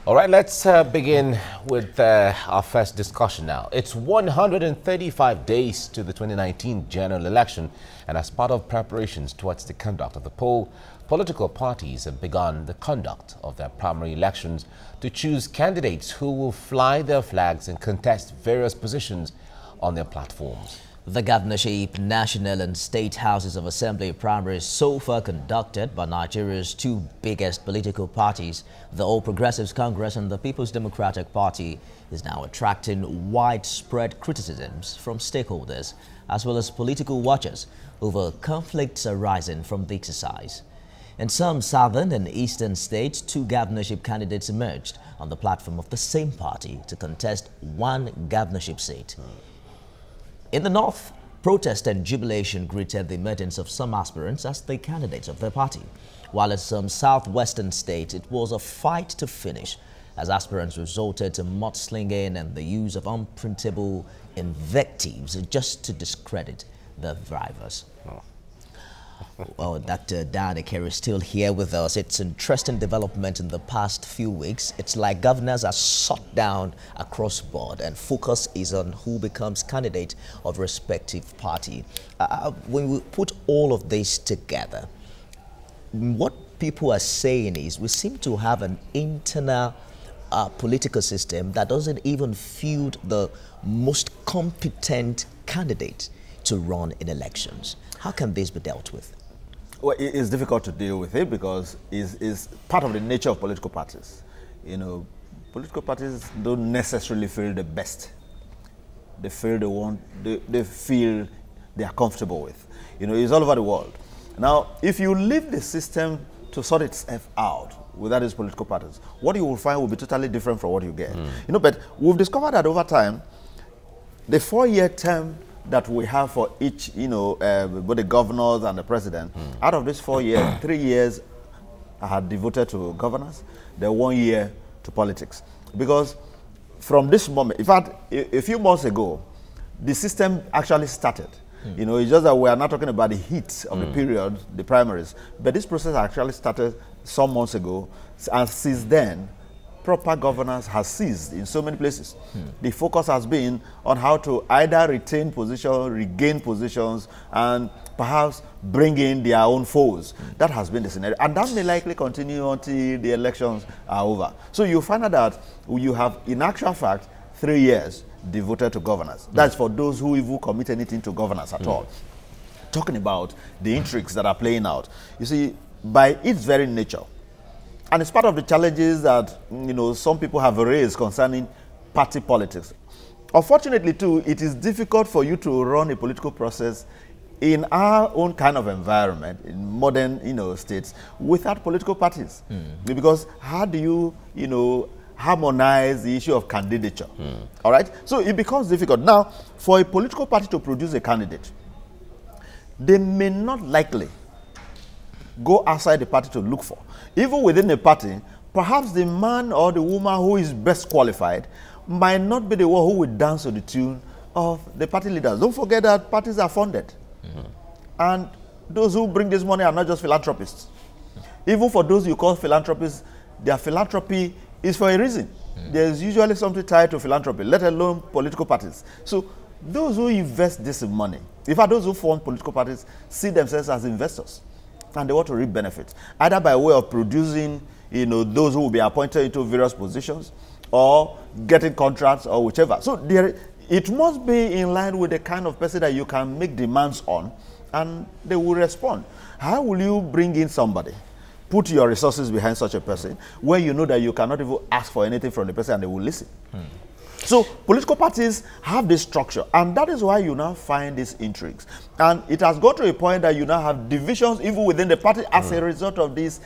All right, let's begin with our first discussion now. It's 135 days to the 2019 general election, and as part of preparations towards the conduct of the poll, political parties have begun the conduct of their primary elections to choose candidates who will fly their flags and contest various positions on their platforms. The governorship, national and state houses of assembly primaries so far conducted by Nigeria's two biggest political parties, the All Progressives Congress and the People's Democratic Party, is now attracting widespread criticisms from stakeholders as well as political watchers over conflicts arising from the exercise. In some southern and eastern states, two governorship candidates emerged on the platform of the same party to contest one governorship seat. In the north, protest and jubilation greeted the emergence of some aspirants as the candidates of their party, while in some southwestern states it was a fight to finish as aspirants resorted to mudslinging and the use of unprintable invectives just to discredit the rivals. Well, Dr. Diana Kerry is still here with us. It's an interesting development in the past few weeks. It's like governors are shut down across board and focus is on who becomes candidate of respective party. When we put all of this together, what people are saying is we seem to have an internal political system that doesn't even field the most competent candidate to run in elections. How can this be dealt with? Well, it's difficult to deal with it because it's part of the nature of political parties. You know, political parties don't necessarily feel the best. They feel they feel they are comfortable with. You know, it's all over the world. Now, if you leave the system to sort itself out without these political parties, what you will find will be totally different from what you get. You know, but we've discovered that over time, the 4-year term that we have for each, both the governors and the president, out of this 4 years, 3 years I had devoted to governors, then 1 year to politics. Because from this moment, in fact, a few months ago, the system actually started. You know, it's just that we are not talking about the heat of the period, the primaries, but this process actually started some months ago, and since then, proper governance has ceased in so many places. The focus has been on how to either retain positions, regain positions, and perhaps bring in their own foes. That has been the scenario. And that may likely continue until the elections are over. So you find out that you have, in actual fact, 3 years devoted to governance. That's for those who even commit anything to governance at all. Talking about the intrigues that are playing out. You see, by its very nature, and it's part of the challenges that, some people have raised concerning party politics. Unfortunately, too, it is difficult for you to run a political process in our own kind of environment, in modern, states, without political parties. Because how do you, harmonize the issue of candidature? All right? So it becomes difficult. Now, for a political party to produce a candidate, they may not likely go outside the party to look for. Even within the party, perhaps the man or the woman who is best qualified might not be the one who will dance to the tune of the party leaders. Don't forget that parties are funded. And those who bring this money are not just philanthropists. Even for those you call philanthropists, their philanthropy is for a reason. There's usually something tied to philanthropy, let alone political parties. So those who invest this money, in fact, those who fund political parties see themselves as investors. And they want to reap benefits, either by way of producing, those who will be appointed into various positions, or getting contracts, or whichever. So it must be in line with the kind of person that you can make demands on, and they will respond. How will you bring in somebody, put your resources behind such a person, where you know that you cannot even ask for anything from the person and they will listen? So political parties have this structure, and that is why you now find these intrigues. And it has got to a point that you now have divisions even within the party as a result of these,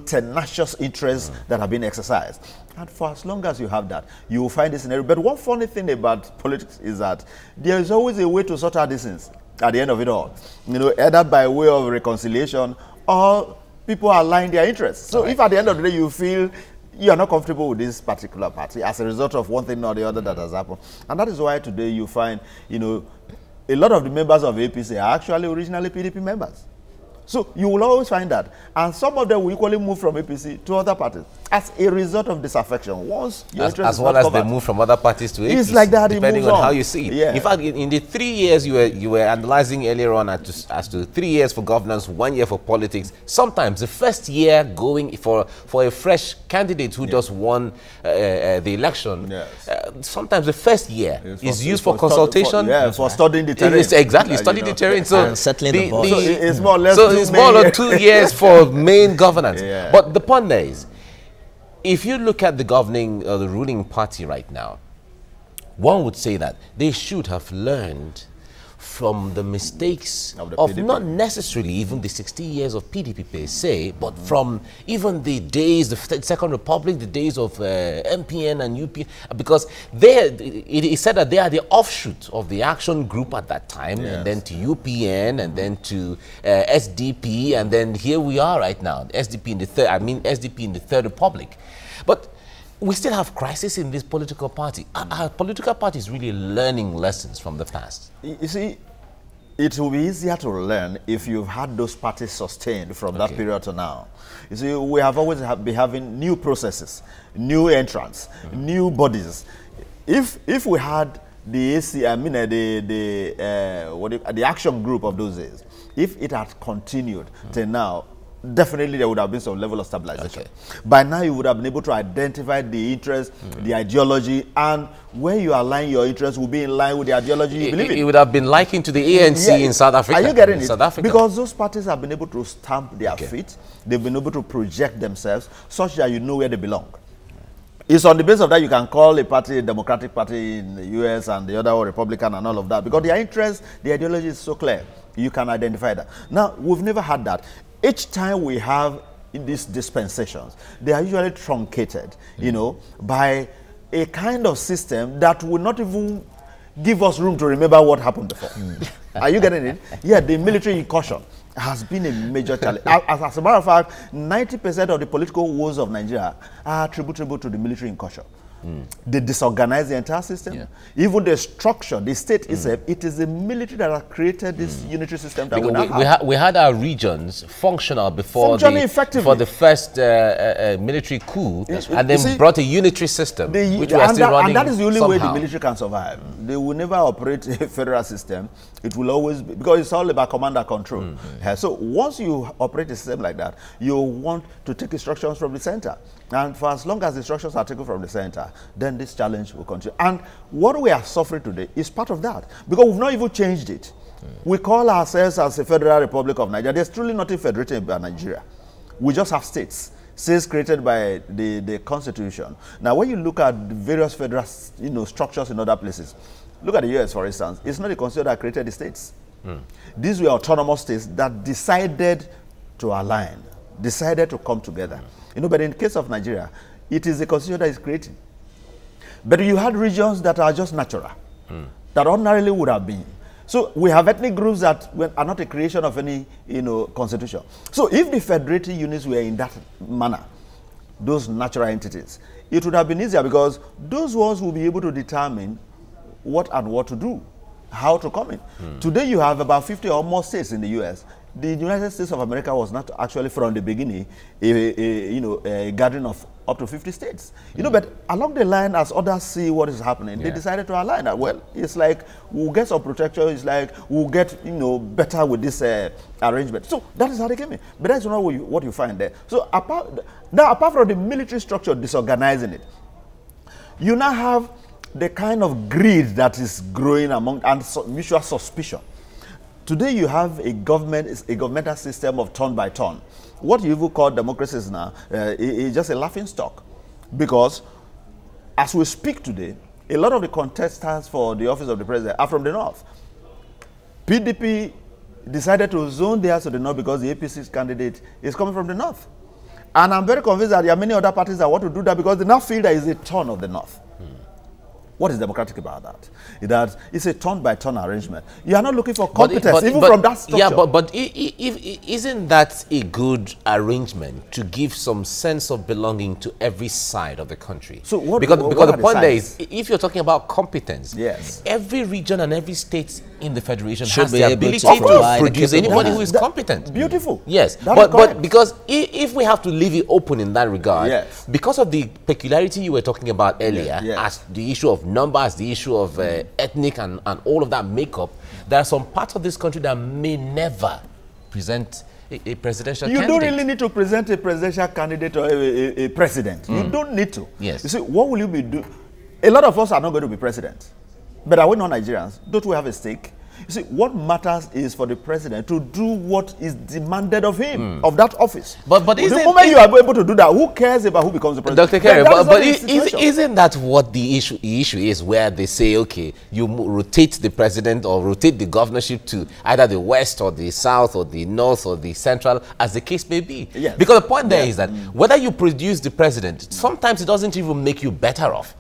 tenacious interests that have been exercised. And for as long as you have that, you will find this scenario. But one funny thing about politics is that there is always a way to sort out these things at the end of it all. Either by way of reconciliation or people align their interests. So if at the end of the day you feel you are not comfortable with this particular party as a result of one thing or the other that has happened. And that is why today you find, a lot of the members of APC are actually originally PDP members. So you will always find that. And some of them will equally move from APC to other parties as a result of disaffection. Once your interest as is well not as covered, they move from other parties to APC. it's like that, depending on how you see it. Yeah. In fact, in the 3 years you were analyzing earlier on as to 3 years for governance, 1 year for politics. Sometimes the first year going for a fresh candidate who just won the election, sometimes the first year is used for consultation. For studying the terrain. Exactly, studying the terrain. So and settling the boss. So it's more or less it's more than 2 years for main governance. But the point there is, if you look at the governing or the ruling party right now, one would say that they should have learned from the mistakes of not necessarily even the 60 years of PDP per se, but from even the days, the Second Republic, the days of MPN and UPN, because it is said that they are the offshoot of the action group at that time, and then to UPN, and then to SDP, and then here we are right now, SDP in the Third Republic. But we still have crisis in this political party. Are political parties really learning lessons from the past? You see, it will be easier to learn if you've had those parties sustained from that period to now. You see, we have always been having new processes, new entrants, new bodies. If we had the AC, the action group of those days, if it had continued till now, definitely there would have been some level of stabilization. By now you would have been able to identify the interest, the ideology, and where you align your interests will be in line with the ideology you believe in. It would have been likened to the ANC in South Africa. Are you getting it? South Africa. Because those parties have been able to stamp their feet, they've been able to project themselves such that you know where they belong. It's on the basis of that you can call a party a Democratic Party in the US and the other Republican and all of that, because their interest, the ideology is so clear. You can identify that. Now, we've never had that. Each time we have in these dispensations, they are usually truncated, you know, by a kind of system that will not even give us room to remember what happened before. Are you getting it? Yeah, the military incursion has been a major challenge. As a matter of fact, 90% of the political woes of Nigeria are attributable to the military incursion. They disorganize the entire system. Even the structure, the state itself, it is the military that has created this unitary system that we had our regions functional before the first military coup, and then brought a unitary system, which we are still running. And that is the only way the somehow. military can survive. They will never operate a federal system. It will always be, because it's all about command and control. So once you operate a system like that, you want to take instructions from the center. And for as long as the instructions are taken from the center, then this challenge will continue. And what we are suffering today is part of that, because we've not even changed it. We call ourselves as a Federal Republic of Nigeria. There's truly nothing federated about Nigeria. We just have states created by the Constitution. Now, when you look at the various federal structures in other places, look at the US, for instance. It's not the Constitution that created the states. These were autonomous states that decided to align, decided to come together. But in the case of Nigeria, it is the Constitution that is creating. But you had regions that are just natural, that ordinarily would have been. So we have ethnic groups that are not a creation of any constitution. So if the federated units were in that manner, those natural entities, it would have been easier, because those ones will be able to determine what and what to do, how to come in. Today you have about 50 or more states in the US. The United States of America was not actually from the beginning a gathering of up to 50 states. But along the line, as others see what is happening, they decided to align. Well, it's like we'll get some protection. It's like we'll get better with this arrangement. So that is how they came in. But that's not what you find there. So apart from the military structure disorganizing it, you now have the kind of greed that is growing among and mutual suspicion. Today you have a governmental system of turn by turn. What you even call democracies now is just a laughing stock, because as we speak today, a lot of the contestants for the office of the president are from the north. PDP decided to zone theirs to the north because the APC's candidate is coming from the north. And I'm very convinced that there are many other parties that want to do that, because they now feel there is a turn of the north. What is democratic about that? It's a turn-by-turn arrangement. You are not looking for competence, from that structure. Yeah, but isn't that a good arrangement to give some sense of belonging to every side of the country? So because the point there is, if you're talking about competence, yes, every region and every state in the federation Should has be the able ability to provide to produce the anybody capable. who is competent. Beautiful. Yes, That is but correct. because if we have to leave it open in that regard, Yes. because of the peculiarity you were talking about earlier, Yes. as the issue of numbers, the issue of ethnic and all of that makeup, there are some parts of this country that may never present a presidential You candidate. don't really need to present a presidential candidate or a president. You don't need to. Yes. You see, what will you be doing? A lot of us are not going to be president. But are we not Nigerians? Don't we have a stake? You see, what matters is for the president to do what is demanded of him, of that office. But the isn't moment you are able to do that, who cares about who becomes the president? Dr. Kerry, That is but not the situation. isn't that what the issue is, where they say, okay, you rotate the president or rotate the governorship to either the west or the south or the north or the central, as the case may be? Yes. Because the point there is that whether you produce the president, sometimes it doesn't even make you better off.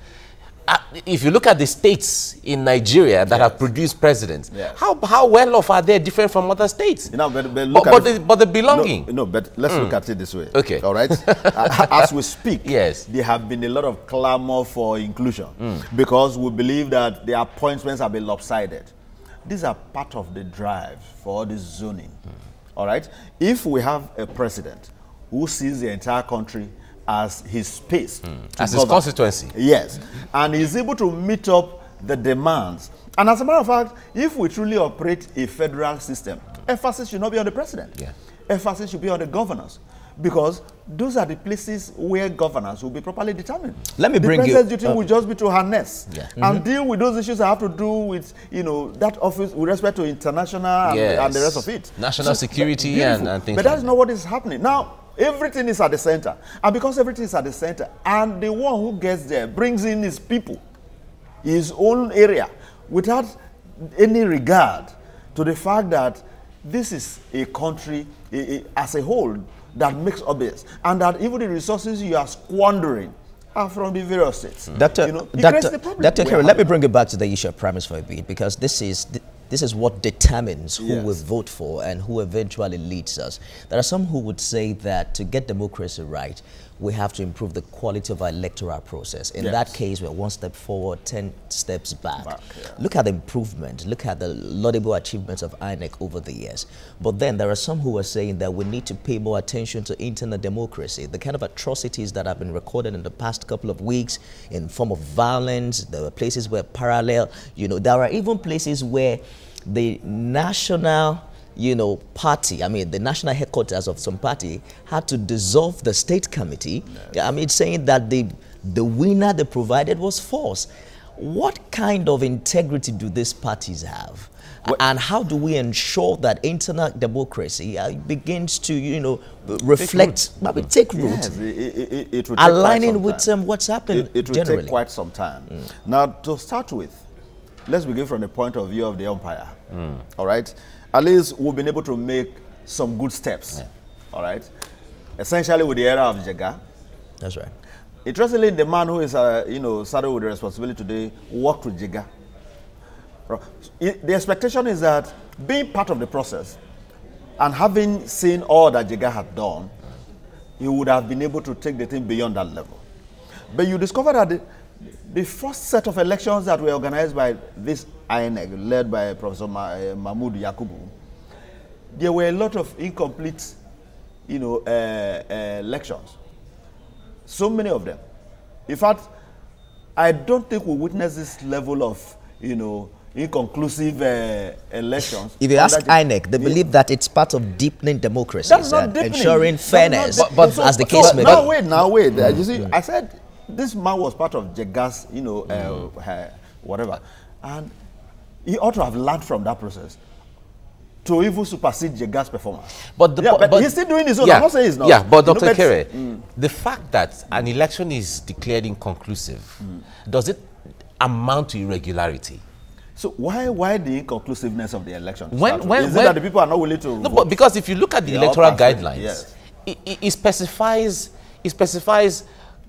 If you look at the states in Nigeria that have produced presidents, how well off are they different from other states? You know, but look at the belonging. No, but let's look at it this way. Okay. All right. As we speak, yes, there have been a lot of clamor for inclusion because we believe that the appointments have been lopsided. These are part of the drive for all this zoning. All right. If we have a president who sees the entire country as his space, as his constituency, yes, and he's able to meet up the demands. And as a matter of fact, if we truly operate a federal system, emphasis should not be on the president. Yeah. Emphasis should be on the governors, because those are the places where governance will be properly determined. Let me bring you. The president's duty will just be to harness Yeah. and deal with those issues that have to do with, you know, that office with respect to international and the rest of it. National security and things. But like that's not what is happening now. Everything is at the center, and because everything is at the center, and the one who gets there brings in his people, his own area, without any regard to the fact that this is a country as a whole that makes obvious, and that even the resources you are squandering are from the various states. Dr. You know, it creates the problem. Dr. Kerry, let me bring you back to the issue of primaries for a bit, because this is what determines who we vote for and who eventually leads us. There are some who would say that to get democracy right, we have to improve the quality of our electoral process. In that case, we're one step forward, 10 steps back. Look at the improvement. Look at the laudable achievements of INEC over the years. But then there are some who are saying that we need to pay more attention to internal democracy. The kind of atrocities that have been recorded in the past couple of weeks in form of violence, there were places where parallel, you know, there are even places where the national, you know, party, I mean, the national headquarters of some party had to dissolve the state committee. I mean, saying that the winner they provided was false. What kind of integrity do these parties have? And how do we ensure that internal democracy begins to, you know, reflect, take root, Yes, it will aligning with what's happening It will generally? take quite some time. Now, to start with, let's begin from the point of view of the umpire. All right? At least we've been able to make some good steps. All right? Essentially with the era of Jega. That's right. Interestingly, the man who is, you know, saddled with the responsibility today worked with Jega. The expectation is that being part of the process and having seen all that Jega had done, he would have been able to take the thing beyond that level. But you discover that the first set of elections that were organized by this INEC, led by Professor Mahmoud Yakubu, there were a lot of incomplete, you know, elections. So many of them. In fact, I don't think we witnessed this level of, you know, inconclusive elections. If you ask INEC, they believe that it's part of deepening democracy, That's not deepening. ensuring fairness, but as the case may be. Now wait. You see, I said this man was part of Jega's, you know, whatever, and he ought to have learned from that process to even supersede Jega's performance. But he's still doing his own. I'm not saying he's not. Yeah, but You know, Dr. Kerry, the fact that an election is declared inconclusive, does it amount to irregularity? So why the inconclusiveness of the election? Is When it that the people are not willing to No, vote? but because if you look at the electoral guidelines, yes. it specifies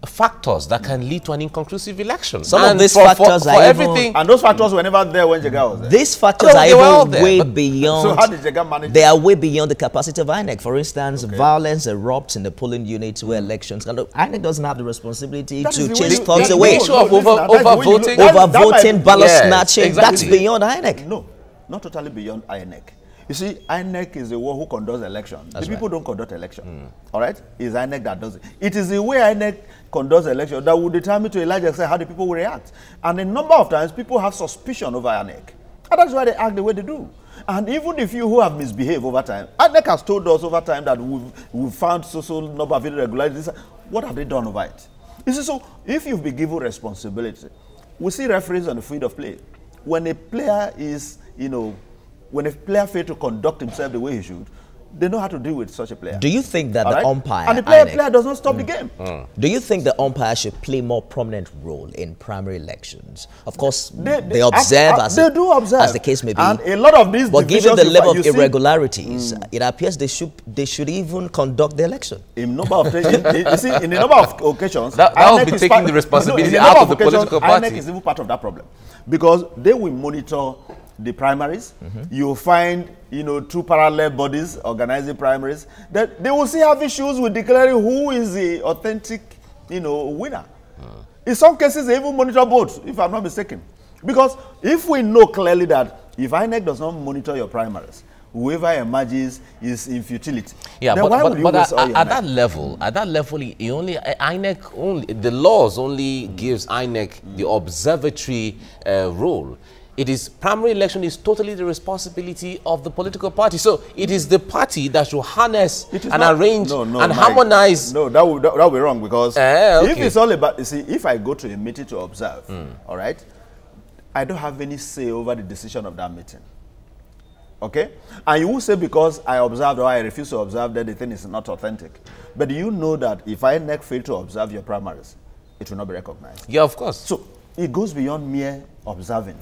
factors that can lead to an inconclusive election. Some of these factors for are everything. And those factors were never there when Jega was there. These factors No, are they were all even there, way but- beyond. So how did Jega manage They it? are way beyond the capacity of INEC. For instance, violence erupts in the polling units where elections. And INEC doesn't have the responsibility That is to the way chase you- thugs that- away. The issue of Listen, that's the way you overvoting. look- Overvoting, ballot Yes, snatching, exactly. that's beyond INEC. No. not totally beyond INEC. You see, INEC is the one who conducts elections. The people don't conduct election. All right? It's INEC that does it. It is the way INEC conducts election that will determine to a large extent how the people will react. And a number of times, people have suspicion over INEC. And that's why they act the way they do. And even the few who have misbehaved over time, INEC has told us over time that we've found so number of irregularities. What have they done over it? You see, so if you've been given responsibility, we see referees on the field of play. When a player is, when a player fails to conduct himself the way he should, they know how to deal with such a player. Do you think that the umpire... And the player does not stop the game. Do you think the umpire should play more prominent role in primary elections? Of course, they observe as the case may be. And a lot of these but given the level of irregularities, it appears they should even conduct the election. In number of you see, in a number of occasions, that would be taking the responsibility out of the political party. INEC is even part of that problem, because they will monitor the primaries. You'll find, two parallel bodies organizing primaries, that they will still have issues with declaring who is the authentic, winner. In some cases, they even monitor both, if I'm not mistaken. Because if we know clearly that if INEC does not monitor your primaries, whoever emerges is in futility. Yeah, but at that level, INEC the laws only gives INEC the observatory role. It is primary election is totally the responsibility of the political party. So it is the party that should harness and arrange and harmonize. No, that would be wrong, because if it's all about, you see, if I go to a meeting to observe, all right, I don't have any say over the decision of that meeting. Okay? And you will say because I observed or I refuse to observe that the thing is not authentic. But do you know that if INEC fail to observe your primaries, it will not be recognized? Yeah, of course. So it goes beyond mere observing.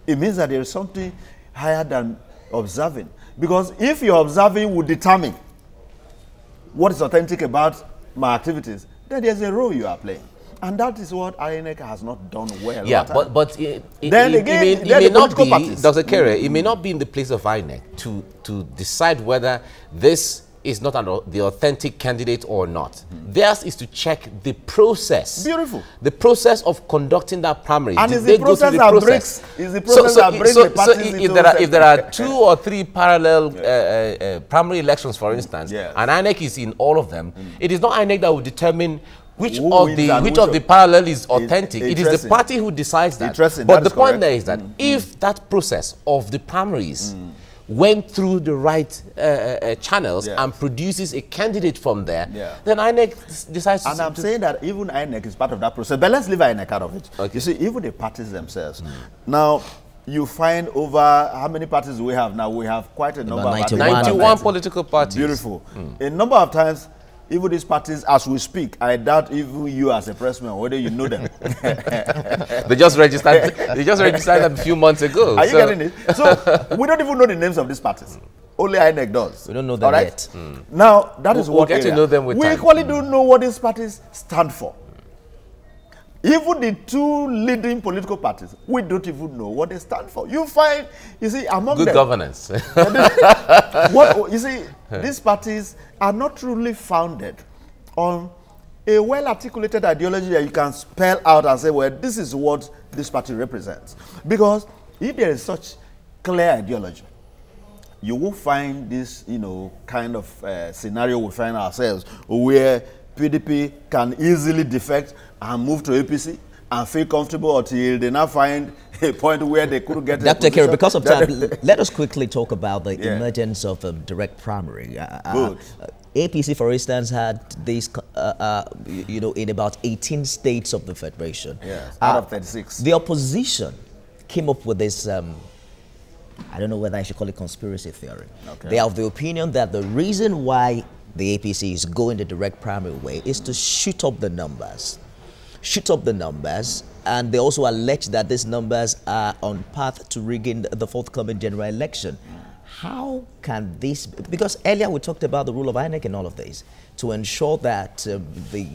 It means that there is something higher than observing. Because if your observing would determine what is authentic about my activities, then there's a role you are playing. And that is what INEC has not done well. Yeah, but it may not be, Dr. Kere, it may not be in the place of INEC to decide whether this is not the authentic candidate or not. Theirs is to check the process. Beautiful. The process of conducting that primary. And is the process that breaks the parties into if there are 2 or 3 parallel primary elections, for instance, and INEC is in all of them, it is not INEC that will determine which of the parallel is authentic. It is the party who decides that. But the point there is that if that process of the primaries went through the right channels and produces a candidate from there, then INEC decides to... And I'm saying that even INEC is part of that process. But let's leave INEC out of it. Okay. You see, even the parties themselves. Now, you find over... How many parties do we have now? We have quite a number of 91 political parties. Beautiful. A number of times, even these parties, as we speak, I doubt even you as a pressman, whether you know them. They just registered. They just registered them a few months ago. Are you getting it? So we don't even know the names of these parties. Only INEC does. We don't know them yet. Now that is what we'll get to know them with we time. equally don't know what these parties stand for. Even the 2 leading political parties, we don't even know what they stand for. You find, you see, among them... Good governance. You see, these parties are not truly founded on a well-articulated ideology that you can spell out and say, well, this is what this party represents. Because if there is such clear ideology, you will find this, kind of scenario we find ourselves where PDP can easily defect and move to APC and feel comfortable until they now find a point where they couldn't get Dr. Kere, because of time, let us quickly talk about the emergence of direct primary. APC, for instance, had this, in about 18 states of the Federation. Yes, out of 36. The opposition came up with this, I don't know whether I should call it conspiracy theory. Okay. They are of the opinion that the reason why the APC is going the direct primary way is to shoot up the numbers. And they also allege that these numbers are on path to rigging the forthcoming general election. How can this, because earlier we talked about the role of INEC in all of this, to ensure that the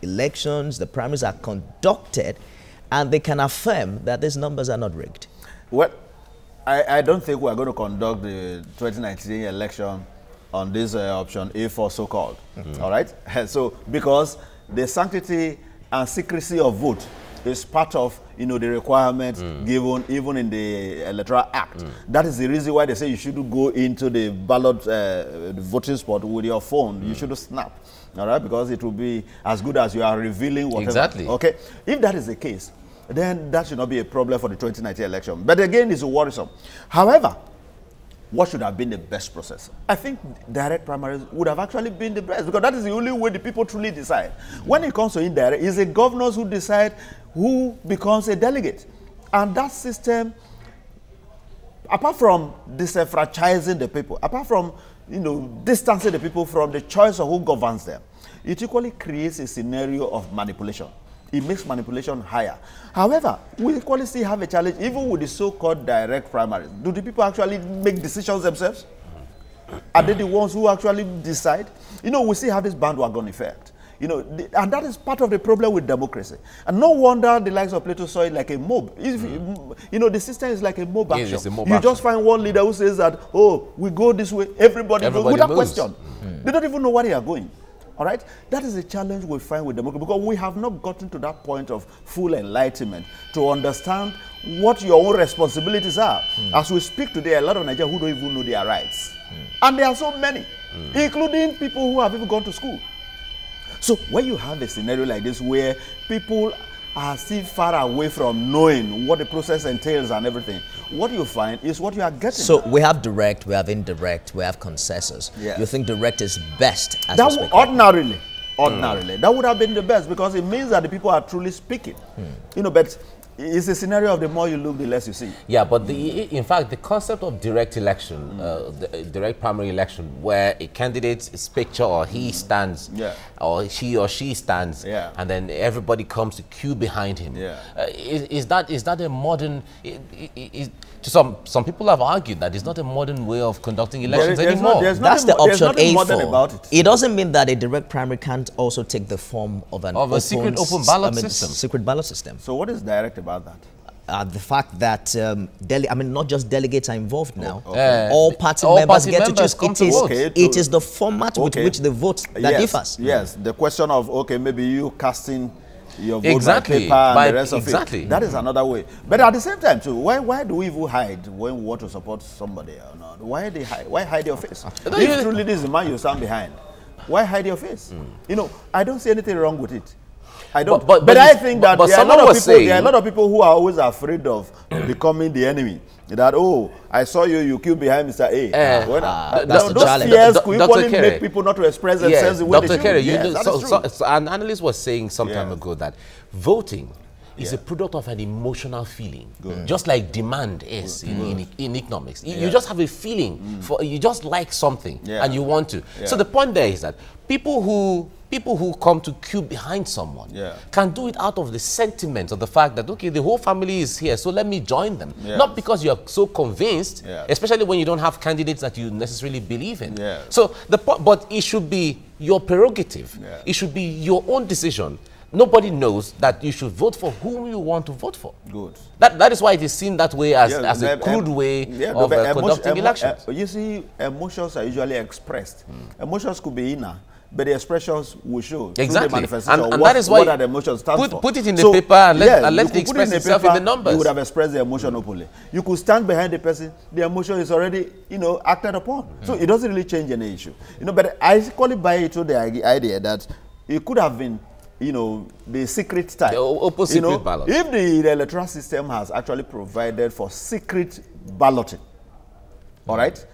elections, the primaries are conducted and they can affirm that these numbers are not rigged. Well, I don't think we are going to conduct the 2019 election on this option A4 so-called, all right? So, because the sanctity and secrecy of vote It's part of, you know, the requirements given even in the Electoral Act. That is the reason why they say you shouldn't go into the ballot the voting spot with your phone. You should snap, all right, because it will be as good as you are revealing whatever. Exactly. Okay, if that is the case, then that should not be a problem for the 2019 election. But again, it's worrisome. However, what should have been the best process? I think direct primaries would have actually been the best, because that is the only way the people truly decide. When it comes to indirect, it's the governors who decide who becomes a delegate. And that system, apart from disenfranchising the people, apart from, you know, distancing the people from the choice of who governs them, it equally creates a scenario of manipulation. It makes manipulation higher. However, we equally still have a challenge, even with the so-called direct primaries. Do the people actually make decisions themselves? Are they the ones who actually decide? You know, we still have this bandwagon effect. You know, and that is part of the problem with democracy. And no wonder the likes of Plato saw it like a mob. You know, the system is like a mob action. Yes, a mob you action. just find one leader who says that, oh, we go this way, everybody goes without moves. question. They don't even know where they are going. All right? That is a challenge we find with democracy, because we have not gotten to that point of full enlightenment to understand what your own responsibilities are. As we speak today, a lot of Nigerians who don't even know their rights. And there are so many, including people who have even gone to school. So when you have a scenario like this where people are still far away from knowing what the process entails and everything, what you find is what you are getting. So we have direct, we have indirect, we have consensus. Yes. You think direct is best as that we speak? ordinarily, that would have been the best, because it means that the people are truly speaking. You know, but it's a scenario of the more you look, the less you see. Yeah, but in fact, the concept of direct election, the direct primary election, where a candidate's picture or he stands, or she or she stands, and then everybody comes to queue behind him. Is that a modern? Some people have argued that it's not a modern way of conducting elections anymore. That's the option A modern for. about It doesn't mean that a direct primary can't also take the form of a secret open ballot system. Secret ballot system. So what is direct about that? The fact that not just delegates are involved now. Okay. All members get to choose. It is the format with which they vote that differs. Yes, the question of, okay, maybe you casting your vote by paper and the rest of it. That is another way. But at the same time, too, why do we even hide when we want to support somebody or not? Why hide your face? If truly this is the man you stand behind, why hide your face? You know, I don't see anything wrong with it. I don't. But I think that there are a lot of people who are always afraid of becoming the enemy. That, oh, I saw you killed behind Mr. A. That's the challenge. Those fears could equally make people not to express themselves the way they should. Dr. Kerry, so an analyst was saying some time ago that voting is a product of an emotional feeling, just like demand is in economics. You just have a feeling, you just like something and you want to. So the point there is that people who come to queue behind someone can do it out of the sentiment of the fact that, okay, the whole family is here, so let me join them. Not because you're so convinced, especially when you don't have candidates that you necessarily believe in. So but it should be your prerogative. It should be your own decision. Nobody knows that you should vote for whom you want to vote for. Good. That is why it is seen that way as a crude way of conducting elections. You see, emotions are usually expressed. Emotions could be inner, but the expressions will show. Exactly. And that is why what the emotions stand for. Put it in the paper and let it express itself in the numbers. You would have expressed the emotion openly. You could stand behind the person, the emotion is already, acted upon. So it doesn't really change any issue. But I equally buy into the idea that it could have been the secret type. The open secret ballot. If the electoral system has actually provided for secret balloting, all right,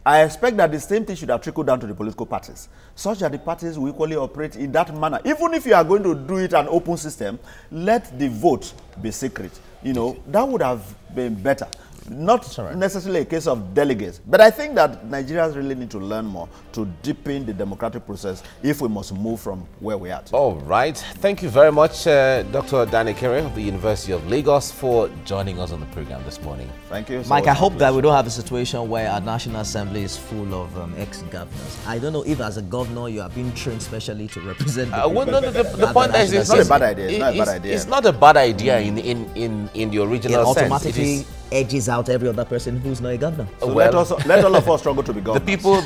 I expect that the same thing should have trickled down to the political parties, such that the parties will equally operate in that manner. Even if you are going to do it an open system, let the vote be secret. That would have been better. Not necessarily a case of delegates, but I think that Nigerians really need to learn more to deepen the democratic process if we must move from where we are today. All right. Thank you very much, Dr. Dane Kerry of the University of Lagos, for joining us on the program this morning. Thank you. Mike, I hope that we don't have a situation where our National Assembly is full of ex-governors. I don't know if as a governor you are being trained specially to represent the people. The point is it's not a bad idea. It's not a bad idea. It's not a bad idea in the original sense. It automatically edges out every other person who's not a governor. So let all of us struggle to be governors. The people...